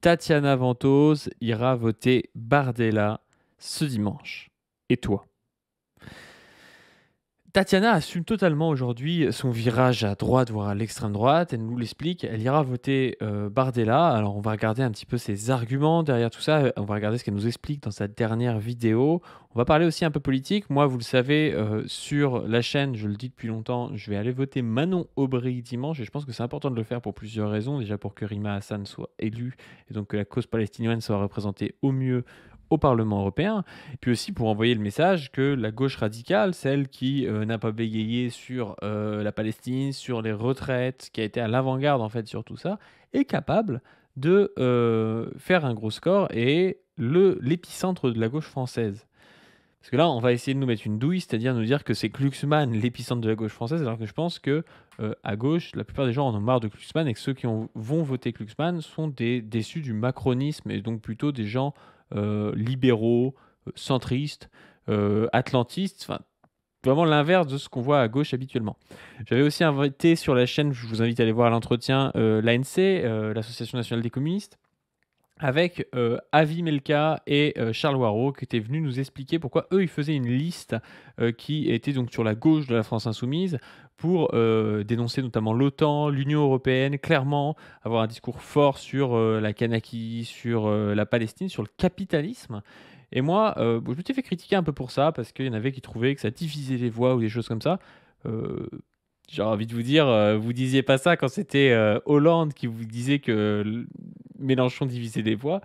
Tatiana Ventose ira voter Bardella ce dimanche. Et toi? Tatiana assume totalement aujourd'hui son virage à droite, voire à l'extrême droite. Elle nous l'explique. Elle ira voter Bardella. Alors, on va regarder un petit peu ses arguments derrière tout ça. On va regarder ce qu'elle nous explique dans sa dernière vidéo. On va parler aussi un peu politique. Moi, vous le savez, sur la chaîne, je le dis depuis longtemps, je vais aller voter Manon Aubry dimanche. Et je pense que c'est important de le faire pour plusieurs raisons. Déjà pour que Rima Hassan soit élue et donc que la cause palestinienne soit représentée au mieux au Parlement européen, et puis aussi pour envoyer le message que la gauche radicale, celle qui n'a pas bégayé sur la Palestine, sur les retraites, qui a été à l'avant-garde en fait sur tout ça, est capable de faire un gros score et l'épicentre de la gauche française. Parce que là, on va essayer de nous mettre une douille, c'est-à-dire nous dire que c'est Glucksmann l'épicentre de la gauche française, alors que je pense que à gauche, la plupart des gens en ont marre de Glucksmann et que ceux qui vont voter Glucksmann sont déçus du macronisme et donc plutôt des gens libéraux, centristes, atlantistes, enfin vraiment l'inverse de ce qu'on voit à gauche habituellement. J'avais aussi invité sur la chaîne, je vous invite à aller voir l'entretien, l'ANC, l'Association nationale des communistes, avec Avi Melka et Charles Warreau qui étaient venus nous expliquer pourquoi eux ils faisaient une liste qui était donc sur la gauche de la France insoumise pour dénoncer notamment l'OTAN, l'Union européenne, clairement avoir un discours fort sur la Kanaki, sur la Palestine, sur le capitalisme. Et moi, je me suis fait critiquer un peu pour ça parce qu'il y en avait qui trouvaient que ça divisait les voix ou des choses comme ça. Euh, J'ai envie de vous dire, vous disiez pas ça quand c'était Hollande qui vous disait que Mélenchon divisait les voix,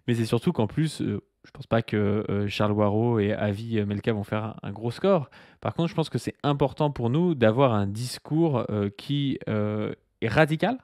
mais c'est surtout qu'en plus, je pense pas que Charles Warreau et Avi Melka vont faire un gros score. Par contre, je pense que c'est important pour nous d'avoir un discours qui est radical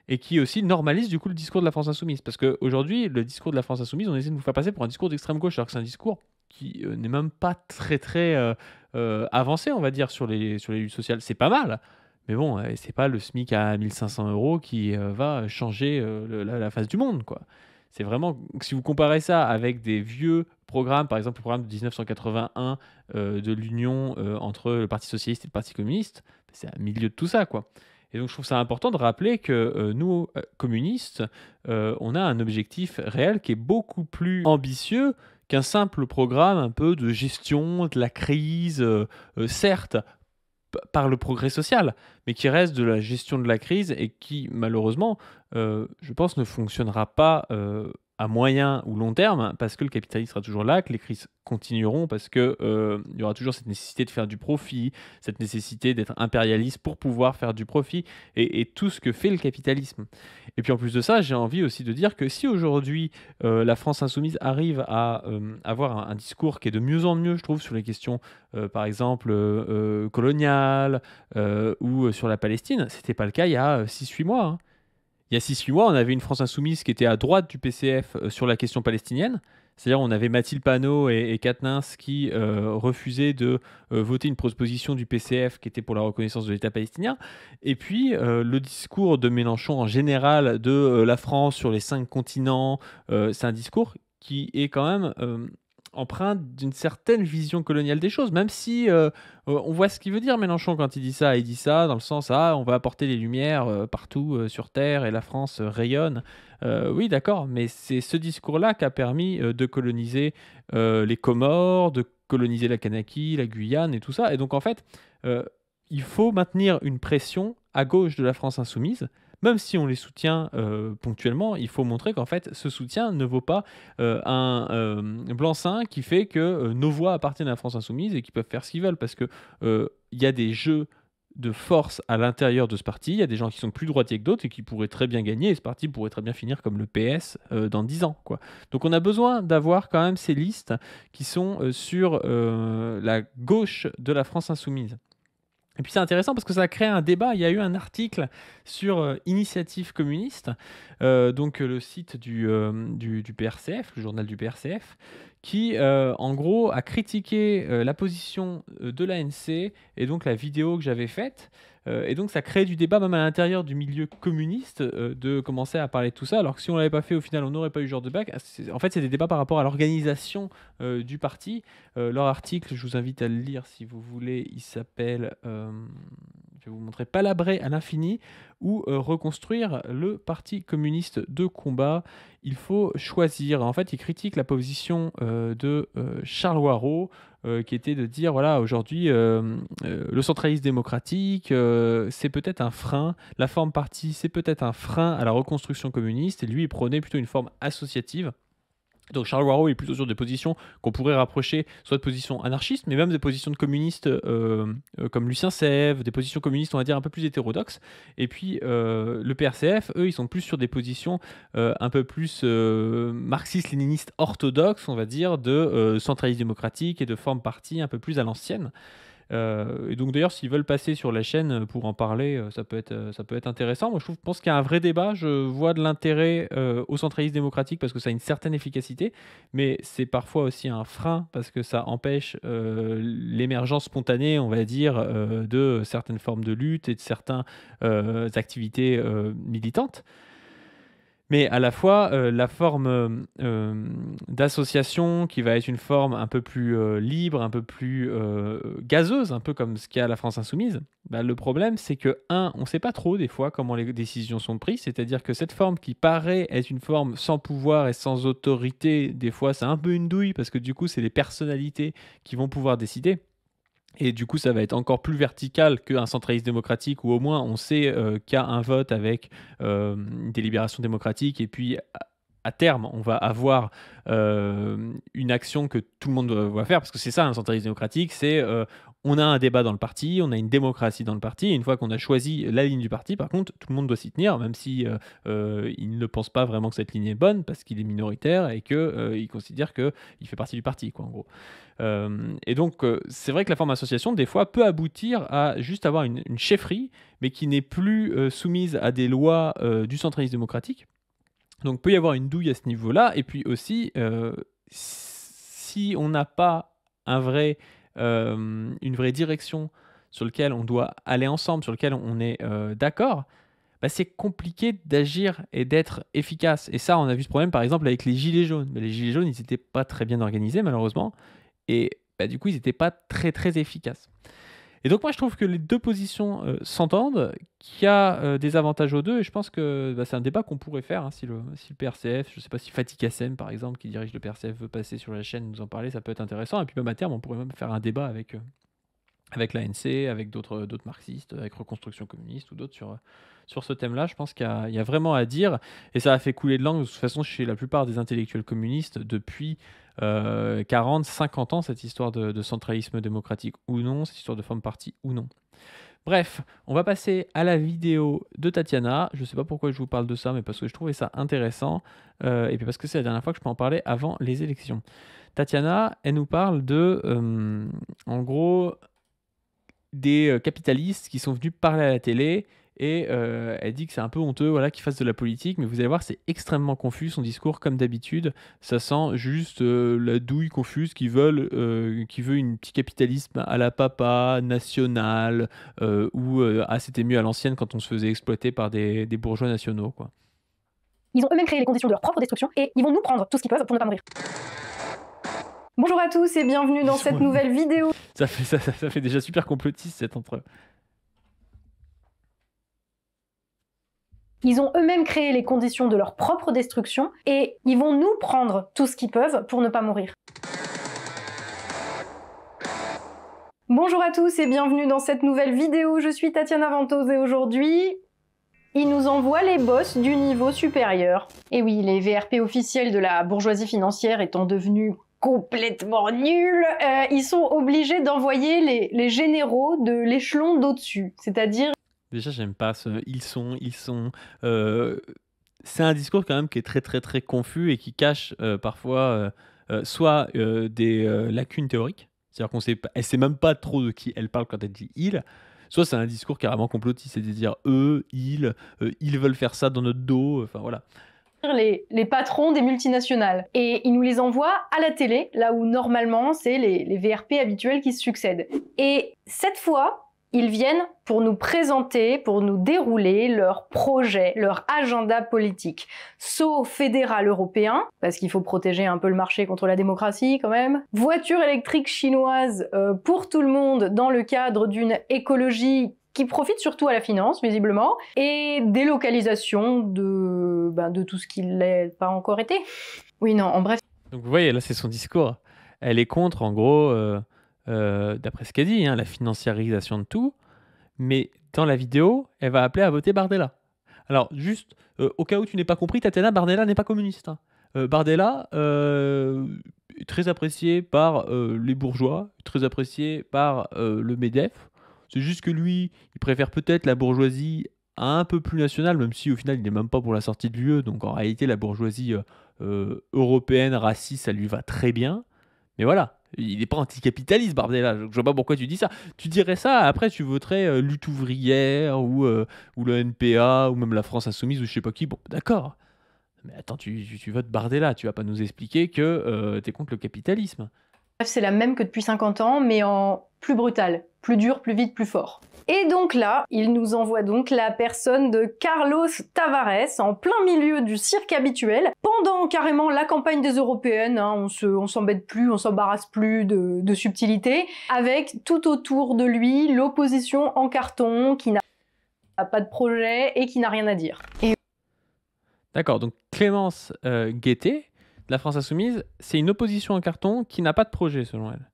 et qui aussi normalise du coup le discours de la France insoumise. Parce qu'aujourd'hui, le discours de la France insoumise, on essaie de nous faire passer pour un discours d'extrême gauche, alors que c'est un discours qui n'est même pas très avancé, on va dire, sur les luttes sociales. C'est pas mal, mais bon, c'est pas le SMIC à 1500 euros qui va changer la face du monde, quoi. C'est vraiment, si vous comparez ça avec des vieux programmes, par exemple le programme de 1981 de l'union entre le Parti socialiste et le Parti communiste, c'est à milieu de tout ça, quoi. Et donc je trouve ça important de rappeler que nous, communistes, on a un objectif réel qui est beaucoup plus ambitieux qu'un simple programme un peu de gestion de la crise, certes, par le progrès social, mais qui reste de la gestion de la crise et qui, malheureusement, je pense, ne fonctionnera pas à moyen ou long terme, parce que le capitalisme sera toujours là, que les crises continueront, parce que il y aura toujours cette nécessité de faire du profit, cette nécessité d'être impérialiste pour pouvoir faire du profit, et tout ce que fait le capitalisme. Et puis en plus de ça, j'ai envie aussi de dire que si aujourd'hui la France insoumise arrive à avoir un discours qui est de mieux en mieux, je trouve, sur les questions, par exemple, coloniales, ou sur la Palestine, c'était pas le cas il y a 6-8 mois, hein. Il y a 6-8 mois, on avait une France insoumise qui était à droite du PCF sur la question palestinienne. C'est-à-dire on avait Mathilde Panot et Katnins qui refusaient de voter une proposition du PCF qui était pour la reconnaissance de l'État palestinien. Et puis le discours de Mélenchon en général de la France sur les 5 continents, c'est un discours qui est quand même empreint d'une certaine vision coloniale des choses, même si on voit ce qu'il veut dire Mélenchon quand il dit ça. Il dit ça dans le sens, on va apporter les lumières partout sur Terre et la France rayonne. Oui, d'accord, mais c'est ce discours-là qui a permis de coloniser les Comores, de coloniser la Kanaki, la Guyane et tout ça. Et donc en fait, il faut maintenir une pression à gauche de la France insoumise. Même si on les soutient ponctuellement, il faut montrer qu'en fait, ce soutien ne vaut pas un blanc-seing qui fait que nos voix appartiennent à la France insoumise et qu'ils peuvent faire ce qu'ils veulent. Parce que il y a des jeux de force à l'intérieur de ce parti. Il y a des gens qui sont plus droitiers que d'autres et qui pourraient très bien gagner. Et ce parti pourrait très bien finir comme le PS dans 10 ans, quoi. Donc on a besoin d'avoir quand même ces listes qui sont sur la gauche de la France insoumise. Et puis c'est intéressant parce que ça a créé un débat. Il y a eu un article sur Initiative communiste, donc le site du PRCF, le journal du PRCF, qui en gros a critiqué la position de l'ANC et donc la vidéo que j'avais faite. Et donc ça crée du débat même à l'intérieur du milieu communiste de commencer à parler de tout ça, alors que si on l'avait pas fait au final on n'aurait pas eu ce genre de débat. En fait c'est des débats par rapport à l'organisation du parti. Leur article, je vous invite à le lire si vous voulez, il s'appelle, je je vais vous montrer, palabrer à l'infini ou reconstruire le parti communiste de combat. Il faut choisir. En fait, il critique la position de Charles Warreau, qui était de dire, voilà, aujourd'hui, le centralisme démocratique, c'est peut-être un frein, la forme parti, c'est peut-être un frein à la reconstruction communiste, et lui, il prônait plutôt une forme associative. Donc Charles Warreau est plutôt sur des positions qu'on pourrait rapprocher soit de positions anarchistes, mais même des positions de communistes comme Lucien Sèvres, des positions communistes, on va dire, un peu plus hétérodoxes. Et puis le PRCF, eux, ils sont plus sur des positions un peu plus marxistes-léninistes orthodoxes, on va dire, de centralisme démocratique et de forme parti un peu plus à l'ancienne. Et donc d'ailleurs, s'ils veulent passer sur la chaîne pour en parler, ça peut être intéressant. Moi, pense qu'il y a un vrai débat. Je vois de l'intérêt au centralisme démocratique parce que ça a une certaine efficacité, mais c'est parfois aussi un frein parce que ça empêche l'émergence spontanée, on va dire, de certaines formes de lutte et de certaines activités militantes. Mais à la fois, la forme d'association qui va être une forme un peu plus libre, un peu plus gazeuse, un peu comme ce qu'il y a à la France insoumise, bah, le problème, c'est que, on ne sait pas trop des fois comment les décisions sont prises, c'est-à-dire que cette forme qui paraît être une forme sans pouvoir et sans autorité, des fois, c'est un peu une douille, parce que du coup, c'est les personnalités qui vont pouvoir décider. Et du coup, ça va être encore plus vertical qu'un centralisme démocratique où au moins on sait qu'il y a un vote avec une délibération démocratique et puis à terme, on va avoir une action que tout le monde doit faire parce que c'est ça un centralisme démocratique, c'est on a un débat dans le parti, on a une démocratie dans le parti, et une fois qu'on a choisi la ligne du parti, par contre, tout le monde doit s'y tenir, même si il ne pense pas vraiment que cette ligne est bonne parce qu'il est minoritaire et qu'il considère qu'il fait partie du parti, quoi, en gros. Et donc, c'est vrai que la forme association, des fois, peut aboutir à juste avoir une chefferie, mais qui n'est plus soumise à des lois du centralisme démocratique. Donc, peut y avoir une douille à ce niveau-là. Et puis aussi, si on n'a pas une vraie direction sur laquelle on doit aller ensemble, sur laquelle on est d'accord, bah, c'est compliqué d'agir et d'être efficace. Et ça, on a vu ce problème, par exemple, avec les Gilets jaunes. Mais les Gilets jaunes, ils n'étaient pas très bien organisés, malheureusement. Et bah, du coup, ils n'étaient pas très, très efficaces. Et donc moi, je trouve que les deux positions s'entendent, qu'il y a des avantages aux deux, et je pense que bah, c'est un débat qu'on pourrait faire, hein, si le PRCF, je ne sais pas si Fatih Kassem, par exemple, qui dirige le PRCF, veut passer sur la chaîne, nous en parler, ça peut être intéressant. Et puis même à terme, on pourrait même faire un débat avec l'ANC, avec d'autres marxistes, avec Reconstruction communiste ou d'autres sur ce thème-là. Je pense qu'il y a vraiment à dire, et ça a fait couler de langue de toute façon chez la plupart des intellectuels communistes depuis 40, 50 ans, cette histoire de centralisme démocratique ou non, cette histoire de forme parti ou non. Bref, on va passer à la vidéo de Tatiana. Je ne sais pas pourquoi je vous parle de ça, mais parce que je trouvais ça intéressant, et puis parce que c'est la dernière fois que je peux en parler avant les élections. Tatiana, elle nous parle en gros, des capitalistes qui sont venus parler à la télé, et elle dit que c'est un peu honteux, voilà, qu'ils fassent de la politique, mais vous allez voir, c'est extrêmement confus son discours, comme d'habitude. Ça sent juste la douille confuse qui veut une petit capitalisme à la papa, national, ou c'était mieux à l'ancienne quand on se faisait exploiter par des bourgeois nationaux, quoi. Ils ont eux-mêmes créé les conditions de leur propre destruction et ils vont nous prendre tout ce qu'ils peuvent pour ne pas mourir. Bonjour à tous et bienvenue dans cette nouvelle vidéo. Ça fait déjà super complotiste cette entre eux. Ils ont eux-mêmes créé les conditions de leur propre destruction et ils vont nous prendre tout ce qu'ils peuvent pour ne pas mourir. Bonjour à tous et bienvenue dans cette nouvelle vidéo. Je suis Tatiana Ventose et aujourd'hui, ils nous envoient les boss du niveau supérieur. Et oui, les VRP officiels de la bourgeoisie financière étant devenus complètement nuls, ils sont obligés d'envoyer les généraux de l'échelon d'au-dessus, c'est-à-dire... Déjà, j'aime pas ce ils sont. C'est un discours quand même qui est très très très confus et qui cache parfois soit des lacunes théoriques, c'est-à-dire elle sait même pas trop de qui elle parle quand elle dit il, soit c'est un discours carrément complotiste, c'est-à-dire eux, ils veulent faire ça dans notre dos, enfin voilà. Les patrons des multinationales. Et ils nous les envoient à la télé, là où normalement c'est les VRP habituels qui se succèdent. Et cette fois, ils viennent pour nous présenter, pour nous dérouler leur projet, leur agenda politique. Saut fédéral européen, parce qu'il faut protéger un peu le marché contre la démocratie quand même. Voiture électrique chinoise pour tout le monde dans le cadre d'une écologie qui profite surtout à la finance, visiblement, et délocalisation de tout ce qui ne l'a pas encore été. Oui, non, en bref. Donc vous voyez, là, c'est son discours. Elle est contre, en gros, d'après ce qu'elle dit, hein, la financiarisation de tout. Mais dans la vidéo, elle va appeler à voter Bardella. Alors, juste, au cas où tu n'es pas compris, Tatiana, Bardella n'est pas communiste, hein. Bardella est très apprécié par les bourgeois, très apprécié par le MEDEF. C'est juste que lui, il préfère peut-être la bourgeoisie un peu plus nationale, même si au final, il n'est même pas pour la sortie de l'UE. Donc en réalité, la bourgeoisie européenne, raciste, ça lui va très bien. Mais voilà, il n'est pas anticapitaliste, Bardella. Je vois pas pourquoi tu dis ça. Tu dirais ça, après tu voterais Lutte ouvrière ou le NPA ou même la France insoumise ou je sais pas qui. Bon, d'accord. Mais attends, tu votes Bardella, tu vas pas nous expliquer que tu es contre le capitalisme. Bref, c'est la même que depuis 50 ans, mais en plus brutal, plus dur, plus vite, plus fort. Et donc là, il nous envoie donc la personne de Carlos Tavares en plein milieu du cirque habituel, pendant carrément la campagne des européennes, hein, on s'embête plus, on s'embarrasse plus de subtilités, avec tout autour de lui l'opposition en carton qui n'a pas de projet et qui n'a rien à dire. D'accord, donc Clémence Guettet, de la France Insoumise, c'est une opposition en carton qui n'a pas de projet selon elle.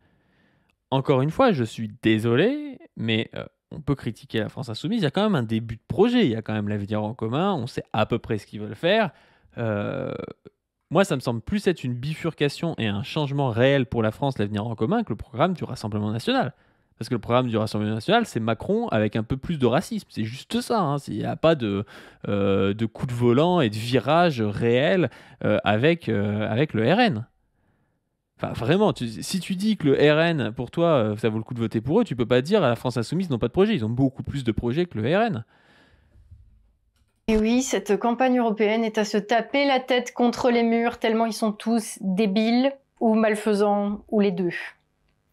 Encore une fois, je suis désolé, mais on peut critiquer la France Insoumise, il y a quand même un début de projet, il y a quand même l'avenir en commun, on sait à peu près ce qu'ils veulent faire. Moi, ça me semble plus être une bifurcation et un changement réel pour la France, l'avenir en commun, que le programme du Rassemblement national. Parce que le programme du Rassemblement national, c'est Macron avec un peu plus de racisme. C'est juste ça. Hein. Il n'y a pas de coup de volant et de virage réel avec le RN. Enfin, vraiment, si tu dis que le RN, pour toi, ça vaut le coup de voter pour eux, tu peux pas dire à la France Insoumise, ils n'ont pas de projet. Ils ont beaucoup plus de projets que le RN. Et oui, cette campagne européenne est à se taper la tête contre les murs, tellement ils sont tous débiles ou malfaisants, ou les deux.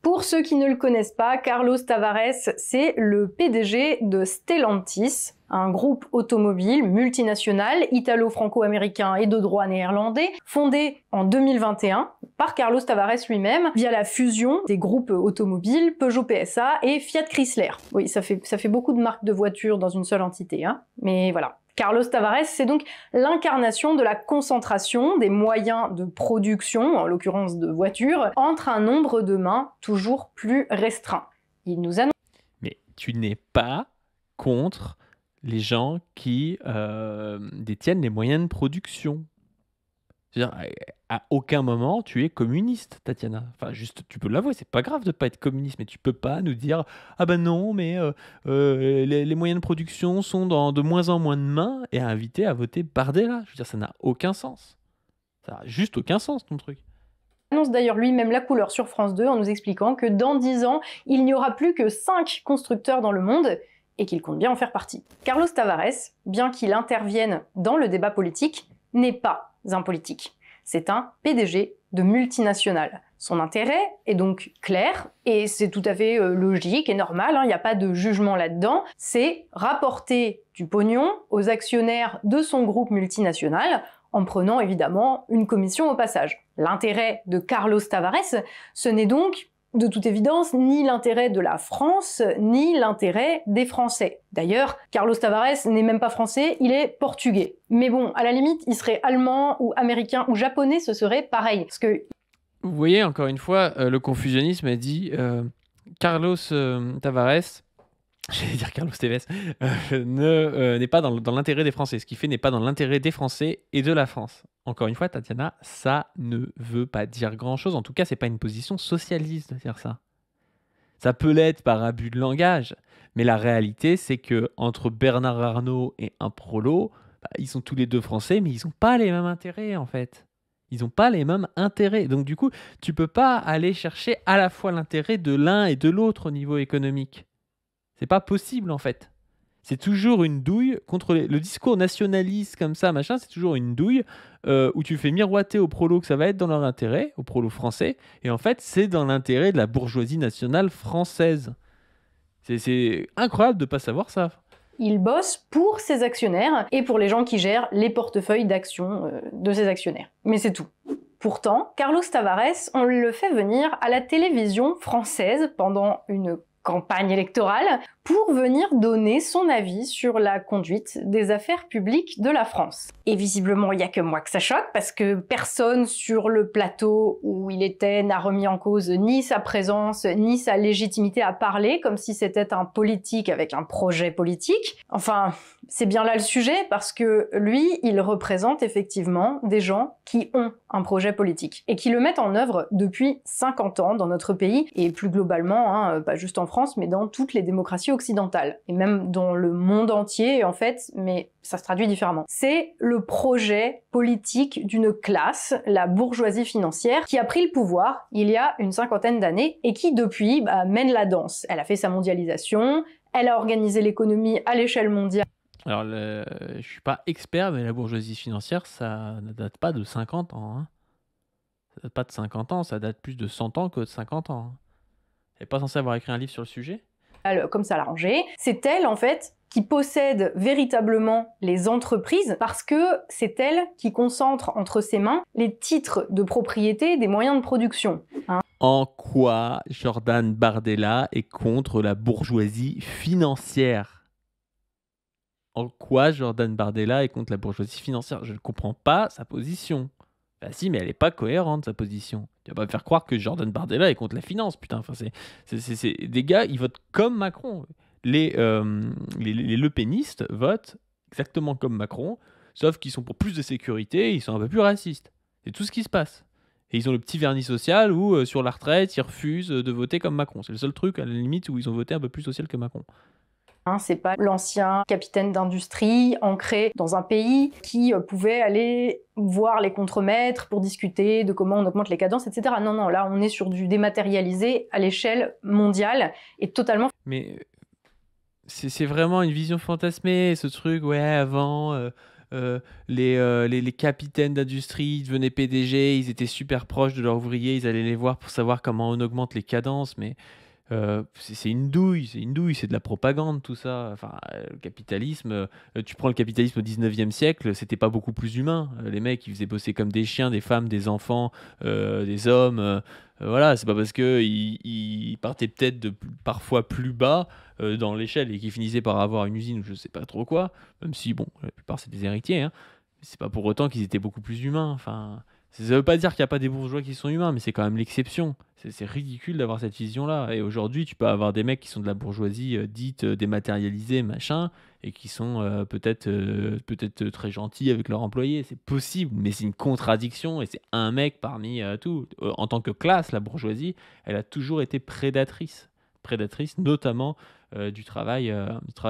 Pour ceux qui ne le connaissent pas, Carlos Tavares, c'est le PDG de Stellantis, un groupe automobile multinational italo-franco-américain et de droit néerlandais, fondé en 2021 par Carlos Tavares lui-même via la fusion des groupes automobiles Peugeot PSA et Fiat Chrysler. Oui, ça fait beaucoup de marques de voitures dans une seule entité, hein, mais voilà. Carlos Tavares, c'est donc l'incarnation de la concentration des moyens de production, en l'occurrence de voitures, entre un nombre de mains toujours plus restreint. Il nous annonce... Mais tu n'es pas contre les gens qui détiennent les moyens de production. C'est-à-dire, à aucun moment tu es communiste, Tatiana. Enfin, juste, tu peux l'avouer, c'est pas grave de pas être communiste, mais tu peux pas nous dire ah ben non, mais les moyens de production sont dans de moins en moins de mains et inviter à voter Bardella. Je veux dire, ça n'a aucun sens. Ça n'a juste aucun sens ton truc. Annonce d'ailleurs lui-même la couleur sur France 2 en nous expliquant que dans 10 ans, il n'y aura plus que 5 constructeurs dans le monde et qu'il compte bien en faire partie. Carlos Tavares, bien qu'il intervienne dans le débat politique, n'est pas un politique. C'est un PDG de multinationale. Son intérêt est donc clair, et c'est tout à fait logique et normal, il n'y a pas de jugement là-dedans, c'est rapporter du pognon aux actionnaires de son groupe multinational, en prenant évidemment une commission au passage. L'intérêt de Carlos Tavares, ce n'est donc de toute évidence ni l'intérêt de la France, ni l'intérêt des Français. D'ailleurs, Carlos Tavares n'est même pas français, il est portugais. Mais bon, à la limite, il serait allemand ou américain ou japonais, ce serait pareil. Parce que... Vous voyez, encore une fois, le confusionnisme a dit Carlos Tavares, j'allais dire Carlos Tevez, n'est pas dans l'intérêt des Français. Ce qu'il fait n'est pas dans l'intérêt des Français et de la France. Encore une fois, Tatiana, ça ne veut pas dire grand-chose. En tout cas, c'est pas une position socialiste de dire ça. Ça peut l'être par abus de langage, mais la réalité, c'est que entre Bernard Arnault et un prolo, ils sont tous les deux français, mais ils n'ont pas les mêmes intérêts, en fait. Ils n'ont pas les mêmes intérêts. Donc du coup, tu peux pas aller chercher à la fois l'intérêt de l'un et de l'autre au niveau économique. C'est pas possible, en fait. C'est toujours une douille contre le discours nationaliste comme ça, machin, c'est toujours une douille où tu fais miroiter aux prolos que ça va être dans leur intérêt, aux prolos français, et en fait, c'est dans l'intérêt de la bourgeoisie nationale française. C'est incroyable de pas savoir ça. Il bosse pour ses actionnaires et pour les gens qui gèrent les portefeuilles d'actions de ses actionnaires. Mais c'est tout. Pourtant, Carlos Tavares, on le fait venir à la télévision française pendant une campagne électorale pour venir donner son avis sur la conduite des affaires publiques de la France. Et visiblement, il n'y a que moi que ça choque, parce que personne sur le plateau où il était n'a remis en cause ni sa présence, ni sa légitimité à parler, comme si c'était un politique avec un projet politique. Enfin, c'est bien là le sujet, parce que lui, il représente effectivement des gens qui ont un projet politique, et qui le mettent en œuvre depuis 50 ans dans notre pays, et plus globalement, pas juste en France, mais dans toutes les démocraties occidentales, et même dans le monde entier en fait, mais ça se traduit différemment. C'est le projet politique d'une classe, la bourgeoisie financière, qui a pris le pouvoir il y a une cinquantaine d'années, et qui depuis mène la danse. Elle a fait sa mondialisation, elle a organisé l'économie à l'échelle mondiale. Alors, je suis pas expert, mais la bourgeoisie financière, ça ne date pas de 50 ans. Hein. Ça date pas de 50 ans, ça date plus de 100 ans que de 50 ans. Hein. Elle n'est pas censée avoir écrit un livre sur le sujet? Comme ça l'arranger. C'est elle, en fait, qui possède véritablement les entreprises, parce que c'est elle qui concentre entre ses mains les titres de propriété des moyens de production. En quoi Jordan Bardella est contre la bourgeoisie financière? En quoi Jordan Bardella est contre la bourgeoisie financière? Je ne comprends pas sa position. Bah si, mais elle est pas cohérente, sa position. Tu vas pas me faire croire que Jordan Bardella est contre la finance, putain. Enfin, c'est des gars, ils votent comme Macron. Les Le Penistes votent exactement comme Macron, sauf qu'ils sont pour plus de sécurité, ils sont un peu plus racistes. C'est tout ce qui se passe. Et ils ont le petit vernis social où, sur la retraite, ils refusent de voter comme Macron. C'est le seul truc, à la limite, où ils ont voté un peu plus social que Macron. C'est pas l'ancien capitaine d'industrie ancré dans un pays qui pouvait aller voir les contremaîtres pour discuter de comment on augmente les cadences, etc. Non, là on est sur du dématérialisé à l'échelle mondiale et totalement... Mais c'est vraiment une vision fantasmée, ce truc, ouais, avant... les capitaines d'industrie devenaient PDG, ils étaient super proches de leurs ouvriers, ils allaient les voir pour savoir comment on augmente les cadences, mais c'est une douille, c'est de la propagande tout ça. Enfin, le capitalisme, tu prends le capitalisme au 19e siècle, c'était pas beaucoup plus humain. Les mecs, ils faisaient bosser comme des chiens, des femmes, des enfants, des hommes. Voilà, c'est pas parce qu'ils partaient peut-être parfois plus bas dans l'échelle et qu'ils finissaient par avoir une usine ou je sais pas trop quoi, même si, bon, la plupart c'est des héritiers, hein, c'est pas pour autant qu'ils étaient beaucoup plus humains. Enfin, ça veut pas dire qu'il n'y a pas des bourgeois qui sont humains, mais c'est quand même l'exception. C'est ridicule d'avoir cette vision-là. Et aujourd'hui, tu peux avoir des mecs qui sont de la bourgeoisie dite dématérialisée, machin, et qui sont peut-être très gentils avec leurs employés. C'est possible, mais c'est une contradiction, et c'est un mec parmi tout. En tant que classe, la bourgeoisie, elle a toujours été prédatrice. Prédatrice, notamment du travail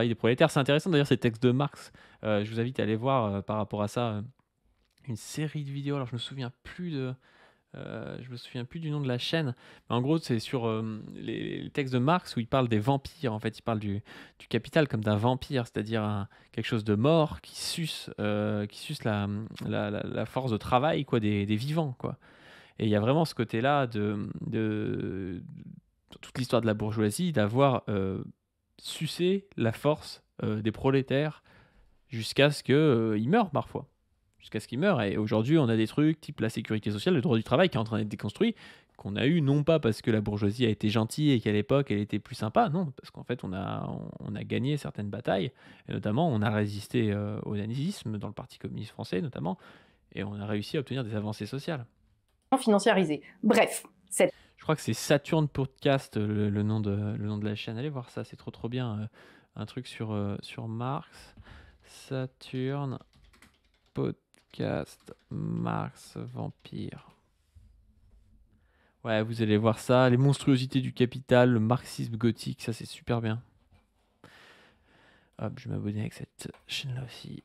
des prolétaires. C'est intéressant d'ailleurs ces textes de Marx. Je vous invite à aller voir par rapport à ça une série de vidéos. Alors je me souviens plus du nom de la chaîne, mais en gros c'est sur les textes de Marx où il parle des vampires. En fait, il parle du capital comme d'un vampire, c'est-à-dire quelque chose de mort qui suce la force de travail quoi, des vivants quoi. Et il y a vraiment ce côté-là de toute l'histoire de la bourgeoisie d'avoir sucé la force des prolétaires jusqu'à ce qu'ils meurent parfois. Jusqu'à ce qu'ils meurent. Et aujourd'hui, on a des trucs type la sécurité sociale, le droit du travail qui est en train d'être déconstruit, qu'on a eu non pas parce que la bourgeoisie a été gentille et qu'à l'époque elle était plus sympa, non, parce qu'en fait on a gagné certaines batailles, et notamment on a résisté au nazisme dans le Parti communiste français notamment, et on a réussi à obtenir des avancées sociales. Financiarisé. Bref, je crois que c'est Saturne Podcast le nom de la chaîne. Allez voir ça, c'est trop bien. Un truc sur Marx. Saturne Podcast Marx Vampire. Ouais, vous allez voir ça. Les monstruosités du capital, le marxisme gothique, ça c'est super bien. Hop, je vais m'abonner avec cette chaîne-là aussi.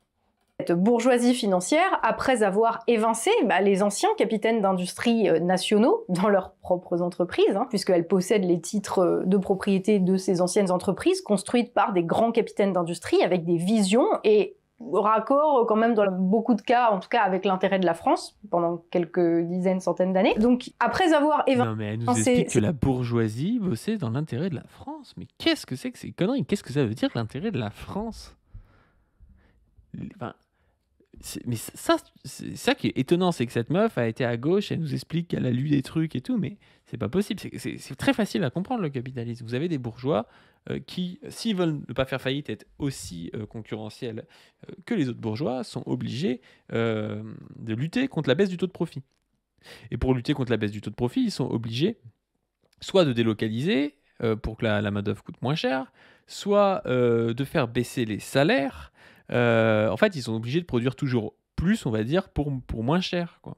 Cette bourgeoisie financière, après avoir évincé les anciens capitaines d'industrie nationaux dans leurs propres entreprises, puisqu'elles possèdent les titres de propriété de ces anciennes entreprises, construites par des grands capitaines d'industrie avec des visions et raccord quand même dans beaucoup de cas, en tout cas avec l'intérêt de la France, pendant quelques dizaines, centaines d'années. Donc après avoir évincé... Non mais elle nous explique que la bourgeoisie bossait dans l'intérêt de la France. Mais qu'est-ce que c'est que ces conneries? Qu'est-ce que ça veut dire l'intérêt de la France? Enfin, Mais ça, c'est ça qui est étonnant, c'est que cette meuf a été à gauche, elle nous explique qu'elle a lu des trucs et tout, mais c'est pas possible. C'est très facile à comprendre le capitalisme. Vous avez des bourgeois qui, s'ils veulent ne pas faire faillite, être aussi concurrentiels que les autres bourgeois, sont obligés de lutter contre la baisse du taux de profit. Et pour lutter contre la baisse du taux de profit, ils sont obligés soit de délocaliser pour que la main-d'œuvre coûte moins cher, soit de faire baisser les salaires. En fait, ils sont obligés de produire toujours plus, on va dire, pour moins cher, quoi.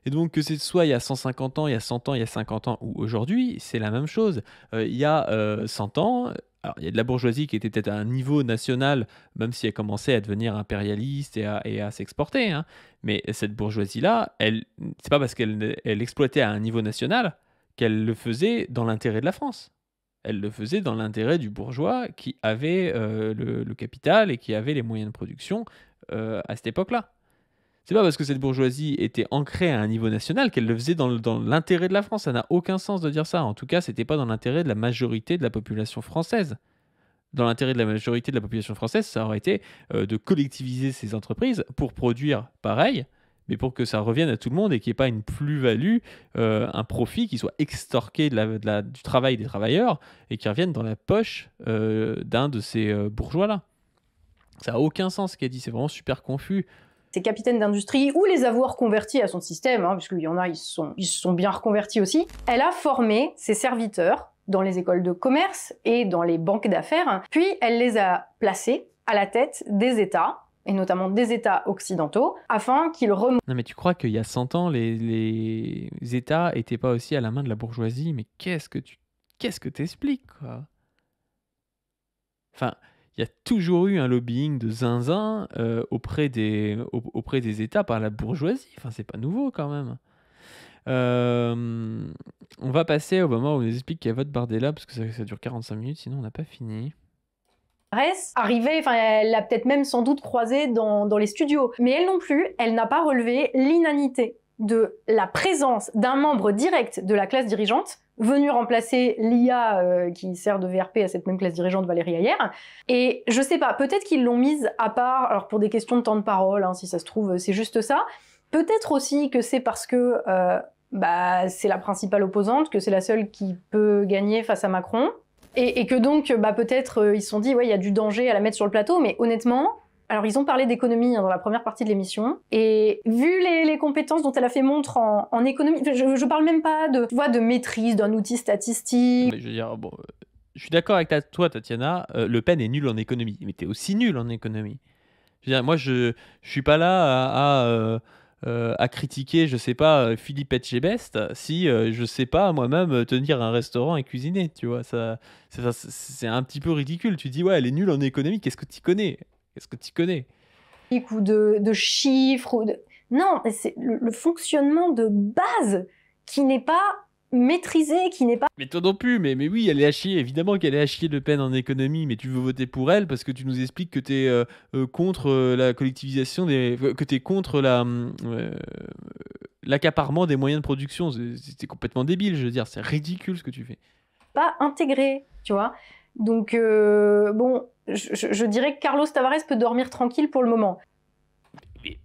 Et donc, que c'est soit il y a 150 ans, il y a 100 ans, il y a 50 ans, ou aujourd'hui, c'est la même chose. Il y a 100 ans, alors, il y a de la bourgeoisie qui était peut-être à un niveau national, même si elle commençait à devenir impérialiste et à s'exporter, hein. Mais cette bourgeoisie-là, c'est pas parce qu'elle exploitait à un niveau national qu'elle le faisait dans l'intérêt de la France. Elle le faisait dans l'intérêt du bourgeois qui avait le capital et qui avait les moyens de production à cette époque-là. C'est pas parce que cette bourgeoisie était ancrée à un niveau national qu'elle le faisait dans l'intérêt de la France. Ça n'a aucun sens de dire ça. En tout cas, c'était pas dans l'intérêt de la majorité de la population française. Dans l'intérêt de la majorité de la population française, ça aurait été de collectiviser ces entreprises pour produire pareil, mais pour que ça revienne à tout le monde et qu'il n'y ait pas une plus-value, un profit qui soit extorqué du travail des travailleurs et qui revienne dans la poche d'un de ces bourgeois-là. Ça n'a aucun sens ce qu'elle dit, c'est vraiment super confus. Ces capitaines d'industrie ou les avoir convertis à son système, hein, puisqu'il y en a, ils se sont bien reconvertis aussi. Elle a formé ses serviteurs dans les écoles de commerce et dans les banques d'affaires, puis elle les a placés à la tête des États, et notamment des États occidentaux, afin qu'ils remontent. Non mais tu crois qu'il y a 100 ans, les États n'étaient pas aussi à la main de la bourgeoisie? Mais qu'est-ce que t'expliques, quoi? Enfin, il y a toujours eu un lobbying de zinzin auprès des États par la bourgeoisie. Enfin, c'est pas nouveau quand même. On va passer au moment où on nous explique qu'il y a votre Bardella, parce que ça dure 45 minutes, sinon on n'a pas fini. Arrivée, enfin, elle l'a peut-être même sans doute croisée dans les studios. Mais elle non plus, elle n'a pas relevé l'inanité de la présence d'un membre direct de la classe dirigeante venu remplacer l'IA qui sert de VRP à cette même classe dirigeante, Valérie Ayer. Et je sais pas, peut-être qu'ils l'ont mise à part, alors pour des questions de temps de parole, hein, si ça se trouve, c'est juste ça. Peut-être aussi que c'est parce que c'est la principale opposante, que c'est la seule qui peut gagner face à Macron. Et que donc, peut-être, ils se sont dit, ouais, il y a du danger à la mettre sur le plateau, mais honnêtement, alors ils ont parlé d'économie dans la première partie de l'émission, et vu les compétences dont elle a fait montre en économie, je parle même pas de maîtrise d'un outil statistique. Mais je veux dire, bon, je suis d'accord avec toi, Tatiana, Le Pen est nul en économie, mais t'es aussi nul en économie. Je veux dire, moi, je suis pas là à critiquer, je sais pas, Philippe Etchebest, si je sais pas moi-même tenir un restaurant et cuisiner, tu vois, c'est un petit peu ridicule. Tu dis, ouais, elle est nulle en économie, qu'est-ce que tu connais? Qu'est-ce que tu connais? Ou de chiffres, non, c'est le fonctionnement de base qui n'est pas maîtrisé, qui n'est pas... Mais toi non plus, mais oui, elle est à chier, évidemment qu'elle est à chier, Le Pen, en économie, mais tu veux voter pour elle parce que tu nous expliques que t'es contre la collectivisation, que t'es contre l'accaparement des moyens de production. C'est complètement débile, je veux dire, c'est ridicule ce que tu fais. Pas intégré, tu vois. Donc, bon, je dirais que Carlos Tavares peut dormir tranquille pour le moment. Mais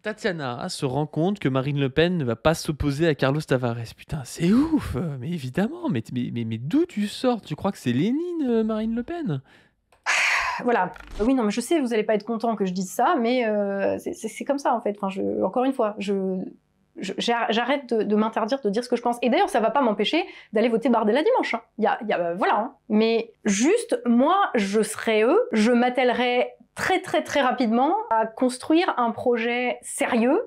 Tatiana se rend compte que Marine Le Pen ne va pas s'opposer à Carlos Tavares. Putain, c'est ouf. Mais évidemment, mais d'où tu sors? Tu crois que c'est Lénine, Marine Le Pen? Voilà. Oui, non, mais je sais, vous allez pas être content que je dise ça, mais c'est comme ça, en fait. Enfin, encore une fois, j'arrête de m'interdire de dire ce que je pense. Et d'ailleurs, ça va pas m'empêcher d'aller voter Bardella dimanche. Hein. Voilà. Hein. Mais juste, moi, je serais eux, je m'attellerais très très très rapidement à construire un projet sérieux,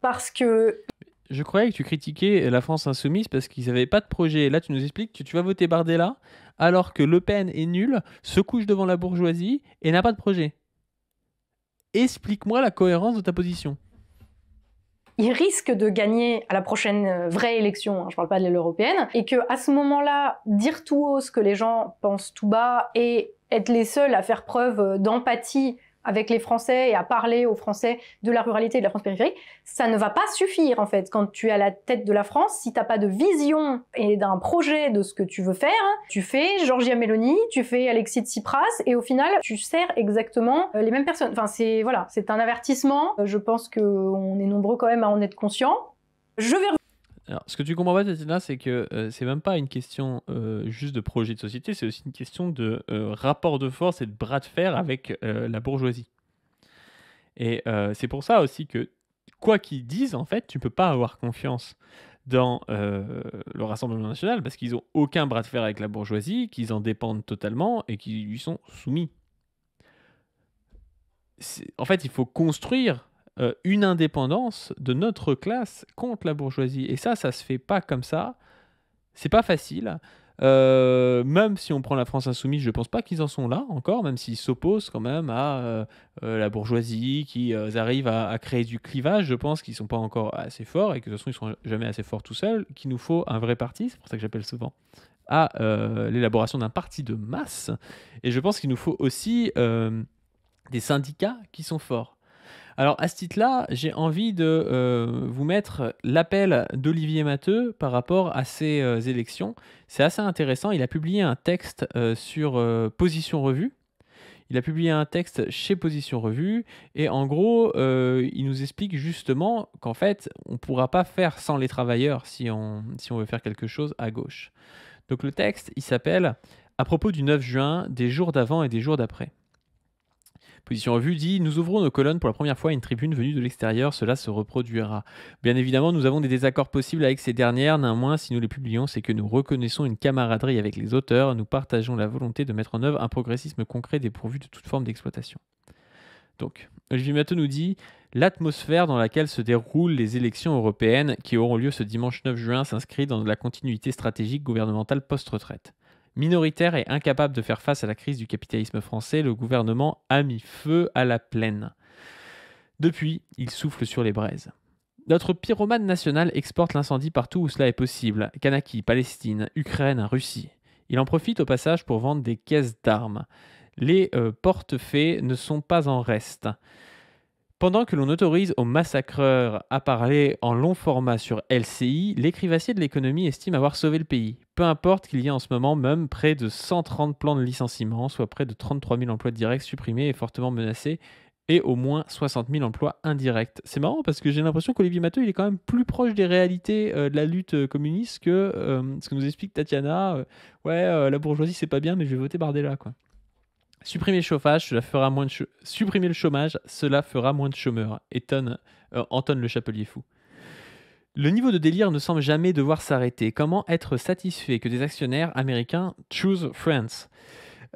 parce que... Je croyais que tu critiquais la France insoumise parce qu'ils n'avaient pas de projet. Là, tu nous expliques que tu vas voter Bardella alors que Le Pen est nul, se couche devant la bourgeoisie et n'a pas de projet. Explique-moi la cohérence de ta position. Il risque de gagner à la prochaine vraie élection, hein, je parle pas de l'européenne, et que à ce moment-là, dire tout haut ce que les gens pensent tout bas et être les seuls à faire preuve d'empathie avec les Français et à parler aux Français de la ruralité et de la France périphérique, ça ne va pas suffire en fait. Quand tu es à la tête de la France, si t'as pas de vision et d'un projet de ce que tu veux faire, tu fais Giorgia Meloni, tu fais Alexis Tsipras et au final, tu sers exactement les mêmes personnes. Enfin, c'est un avertissement. Je pense qu'on est nombreux quand même à en être conscients. Je vais... Alors, ce que tu comprends pas, Tatiana, c'est que c'est même pas une question juste de projet de société, c'est aussi une question de rapport de force et de bras de fer avec la bourgeoisie. Et c'est pour ça aussi que, quoi qu'ils disent, en fait, tu peux pas avoir confiance dans le Rassemblement national parce qu'ils ont aucun bras de fer avec la bourgeoisie, qu'ils en dépendent totalement et qu'ils lui sont soumis. En fait, il faut construire une indépendance de notre classe contre la bourgeoisie. Et ça se fait pas comme ça. C'est pas facile. Même si on prend la France insoumise, je pense pas qu'ils en sont là encore, même s'ils s'opposent quand même à la bourgeoisie, qu'ils arrivent à créer du clivage. Je pense qu'ils sont pas encore assez forts et que de toute façon ils seront jamais assez forts tout seuls. Qu'il nous faut un vrai parti, c'est pour ça que j'appelle souvent à l'élaboration d'un parti de masse. Et je pense qu'il nous faut aussi des syndicats qui sont forts. Alors à ce titre-là, j'ai envie de vous mettre l'appel d'Olivier Matteux par rapport à ces élections. C'est assez intéressant. Il a publié un texte sur Position Revue. Il a publié un texte chez Position Revue et en gros, il nous explique justement qu'en fait, on ne pourra pas faire sans les travailleurs si on veut faire quelque chose à gauche. Donc le texte, il s'appelle « À propos du 9 juin, des jours d'avant et des jours d'après ». Position Revue dit « Nous ouvrons nos colonnes pour la première fois à une tribune venue de l'extérieur, cela se reproduira. Bien évidemment, nous avons des désaccords possibles avec ces dernières, néanmoins, si nous les publions, c'est que nous reconnaissons une camaraderie avec les auteurs, nous partageons la volonté de mettre en œuvre un progressisme concret dépourvu de toute forme d'exploitation. » Donc, Olivier Matteux nous dit « L'atmosphère dans laquelle se déroulent les élections européennes qui auront lieu ce dimanche 9 juin s'inscrit dans la continuité stratégique gouvernementale post-retraite. Minoritaire et incapable de faire face à la crise du capitalisme français, le gouvernement a mis feu à la plaine. Depuis, il souffle sur les braises. Notre pyromane national exporte l'incendie partout où cela est possible. Kanaki, Palestine, Ukraine, Russie. Il en profite au passage pour vendre des caisses d'armes. Les portefaix ne sont pas en reste. Pendant que l'on autorise aux massacreurs à parler en long format sur LCI, l'écrivassier de l'économie estime avoir sauvé le pays. Peu importe qu'il y ait en ce moment même près de 130 plans de licenciement, soit près de 33 000 emplois directs supprimés et fortement menacés, et au moins 60 000 emplois indirects. C'est marrant parce que j'ai l'impression qu'Olivier Matteux il est quand même plus proche des réalités de la lutte communiste que ce que nous explique Tatiana. La bourgeoisie c'est pas bien mais je vais voter Bardella quoi. Supprimer le chauffage, cela fera moins de supprimer le chômage, cela fera moins de chômeurs. Étonne Anton Le Chapelier Fou. Le niveau de délire ne semble jamais devoir s'arrêter. Comment être satisfait que des actionnaires américains choose France?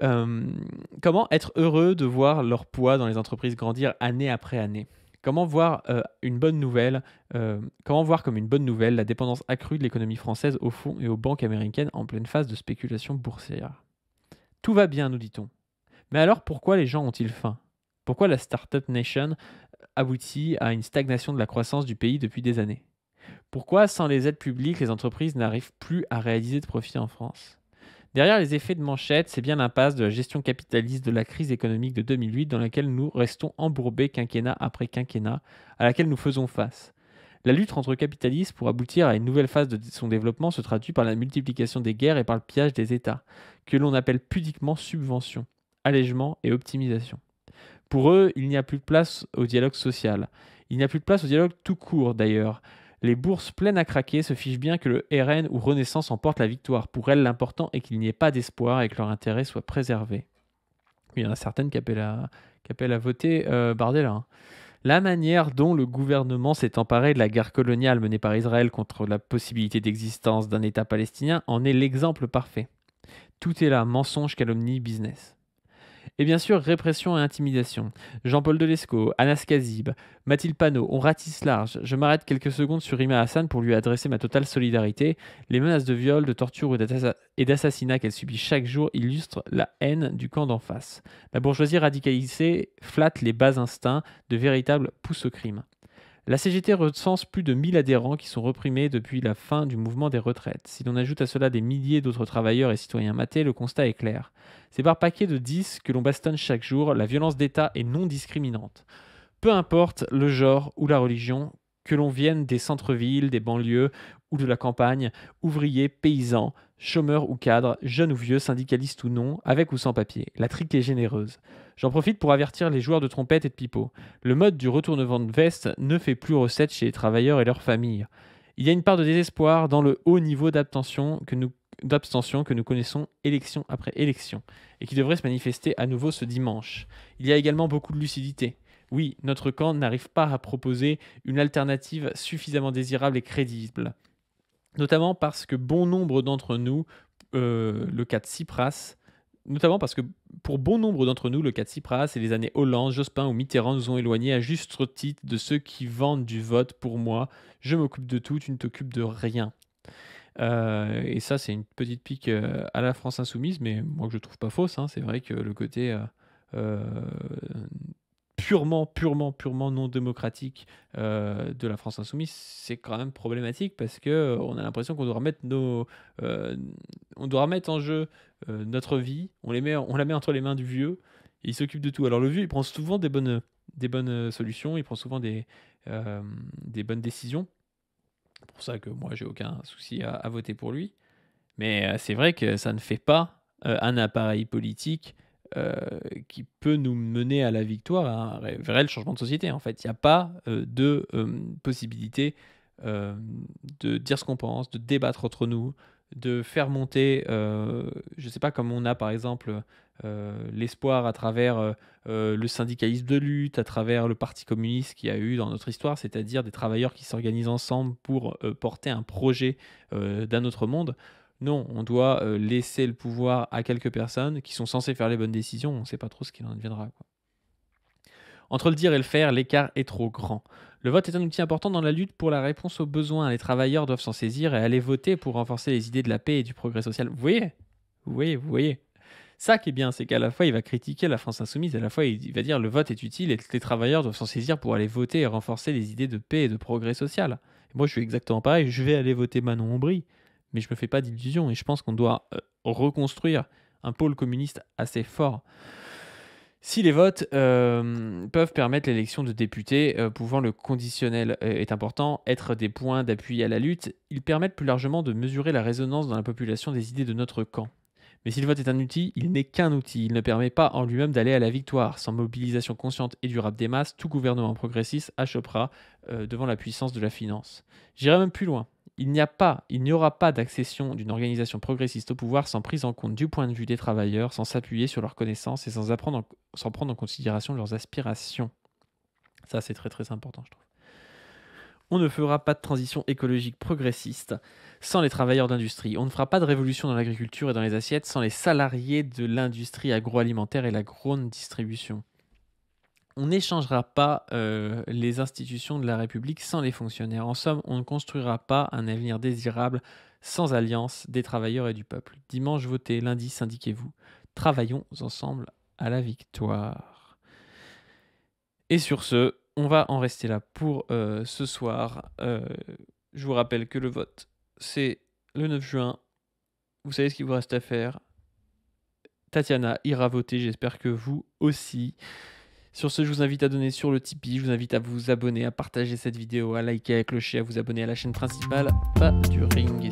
Comment être heureux de voir leur poids dans les entreprises grandir année après année? Comment voir comme une bonne nouvelle la dépendance accrue de l'économie française aux fonds et aux banques américaines en pleine phase de spéculation boursière? Tout va bien, nous dit-on. Mais alors pourquoi les gens ont-ils faim? Pourquoi la Startup Nation aboutit à une stagnation de la croissance du pays depuis des années? Pourquoi, sans les aides publiques, les entreprises n'arrivent plus à réaliser de profits en France? Derrière les effets de manchette, c'est bien l'impasse de la gestion capitaliste de la crise économique de 2008 dans laquelle nous restons embourbés quinquennat après quinquennat, à laquelle nous faisons face. La lutte entre capitalistes pour aboutir à une nouvelle phase de son développement se traduit par la multiplication des guerres et par le pillage des États, que l'on appelle pudiquement subvention, allègement et optimisation. Pour eux, il n'y a plus de place au dialogue social. Il n'y a plus de place au dialogue tout court d'ailleurs. Les bourses pleines à craquer se fichent bien que le RN ou Renaissance emporte la victoire. Pour elles, l'important est qu'il n'y ait pas d'espoir et que leur intérêt soit préservé. Il y en a certaines qui appellent à voter Bardella. La manière dont le gouvernement s'est emparé de la guerre coloniale menée par Israël contre la possibilité d'existence d'un État palestinien en est l'exemple parfait. Tout est là, mensonge, calomnie, business. Et bien sûr, répression et intimidation. Jean-Paul Delescaux, Anas Kazib, Mathilde Panot, on ratisse large. Je m'arrête quelques secondes sur Rima Hassan pour lui adresser ma totale solidarité. Les menaces de viol, de torture et d'assassinat qu'elle subit chaque jour illustrent la haine du camp d'en face. La bourgeoisie radicalisée flatte les bas instincts, de véritables pousses au crime. La CGT recense plus de 1000 adhérents qui sont reprimés depuis la fin du mouvement des retraites. Si l'on ajoute à cela des milliers d'autres travailleurs et citoyens matés, le constat est clair. C'est par paquet de 10 que l'on bastonne chaque jour, la violence d'État est non discriminante. Peu importe le genre ou la religion, que l'on vienne des centres-villes, des banlieues ou de la campagne, ouvriers, paysans, chômeurs ou cadres, jeunes ou vieux, syndicalistes ou non, avec ou sans papier, la trique est généreuse. J'en profite pour avertir les joueurs de trompette et de pipeau. Le mode du retournement de veste ne fait plus recette chez les travailleurs et leurs familles. Il y a une part de désespoir dans le haut niveau d'abstention que nous connaissons élection après élection, et qui devrait se manifester à nouveau ce dimanche. Il y a également beaucoup de lucidité. Oui, notre camp n'arrive pas à proposer une alternative suffisamment désirable et crédible. Notamment parce que bon nombre d'entre nous, le cas de Tsipras, notamment parce que pour bon nombre d'entre nous, le cas de Tsipras et les années Hollande, Jospin ou Mitterrand nous ont éloignés à juste titre de ceux qui vendent du vote pour moi. Je m'occupe de tout, tu ne t'occupes de rien. Et ça, c'est une petite pique à la France insoumise, mais moi que je trouve pas fausse. Hein. C'est vrai que le côté purement non démocratique de la France insoumise, c'est quand même problématique parce que on a l'impression qu'on doit remettre on doit remettre en jeu notre vie. On la met entre les mains du vieux. Et il s'occupe de tout. Alors le vieux, il prend souvent des bonnes solutions, il prend souvent des bonnes décisions. C'est pour ça que moi, j'ai aucun souci à voter pour lui. Mais c'est vrai que ça ne fait pas un appareil politique qui peut nous mener à la victoire, à un réel changement de société. En fait, il n'y a pas de possibilité de dire ce qu'on pense, de débattre entre nous, de faire monter, je ne sais pas, comme on a par exemple l'espoir à travers le syndicalisme de lutte, à travers le Parti communiste qu'il y a eu dans notre histoire, c'est-à-dire des travailleurs qui s'organisent ensemble pour porter un projet d'un autre monde. Non, on doit laisser le pouvoir à quelques personnes qui sont censées faire les bonnes décisions. On ne sait pas trop ce qu'il en deviendra, quoi. Entre le dire et le faire, l'écart est trop grand. Le vote est un outil important dans la lutte pour la réponse aux besoins. Les travailleurs doivent s'en saisir et aller voter pour renforcer les idées de la paix et du progrès social. Vous voyez ? Vous voyez. Ça qui est bien, c'est qu'à la fois, il va critiquer la France insoumise, à la fois, il va dire le vote est utile et que les travailleurs doivent s'en saisir pour aller voter et renforcer les idées de paix et de progrès social. Et moi, je suis exactement pareil. Je vais aller voter Manon Aubry, mais je me fais pas d'illusions et je pense qu'on doit reconstruire un pôle communiste assez fort. Si les votes peuvent permettre l'élection de députés, pouvant le conditionnel est important, être des points d'appui à la lutte, ils permettent plus largement de mesurer la résonance dans la population des idées de notre camp. Mais si le vote est un outil, il n'est qu'un outil, il ne permet pas en lui-même d'aller à la victoire. Sans mobilisation consciente et durable des masses, tout gouvernement progressiste achoppera devant la puissance de la finance. J'irai même plus loin. Il n'y aura pas d'accession d'une organisation progressiste au pouvoir sans prise en compte du point de vue des travailleurs, sans s'appuyer sur leurs connaissances et sans prendre en considération leurs aspirations. Ça, c'est très très important, je trouve. On ne fera pas de transition écologique progressiste sans les travailleurs d'industrie. On ne fera pas de révolution dans l'agriculture et dans les assiettes sans les salariés de l'industrie agroalimentaire et la grande distribution. On n'échangera pas les institutions de la République sans les fonctionnaires. En somme, on ne construira pas un avenir désirable sans alliance des travailleurs et du peuple. Dimanche, votez. Lundi, syndiquez-vous. Travaillons ensemble à la victoire. Et sur ce, on va en rester là pour ce soir. Je vous rappelle que le vote, c'est le 9 juin. Vous savez ce qu'il vous reste à faire. Tatiana ira voter, j'espère que vous aussi. Sur ce, je vous invite à donner sur le Tipeee, je vous invite à vous abonner, à partager cette vidéo, à liker, à clocher, à vous abonner à la chaîne principale, pas du ring. Et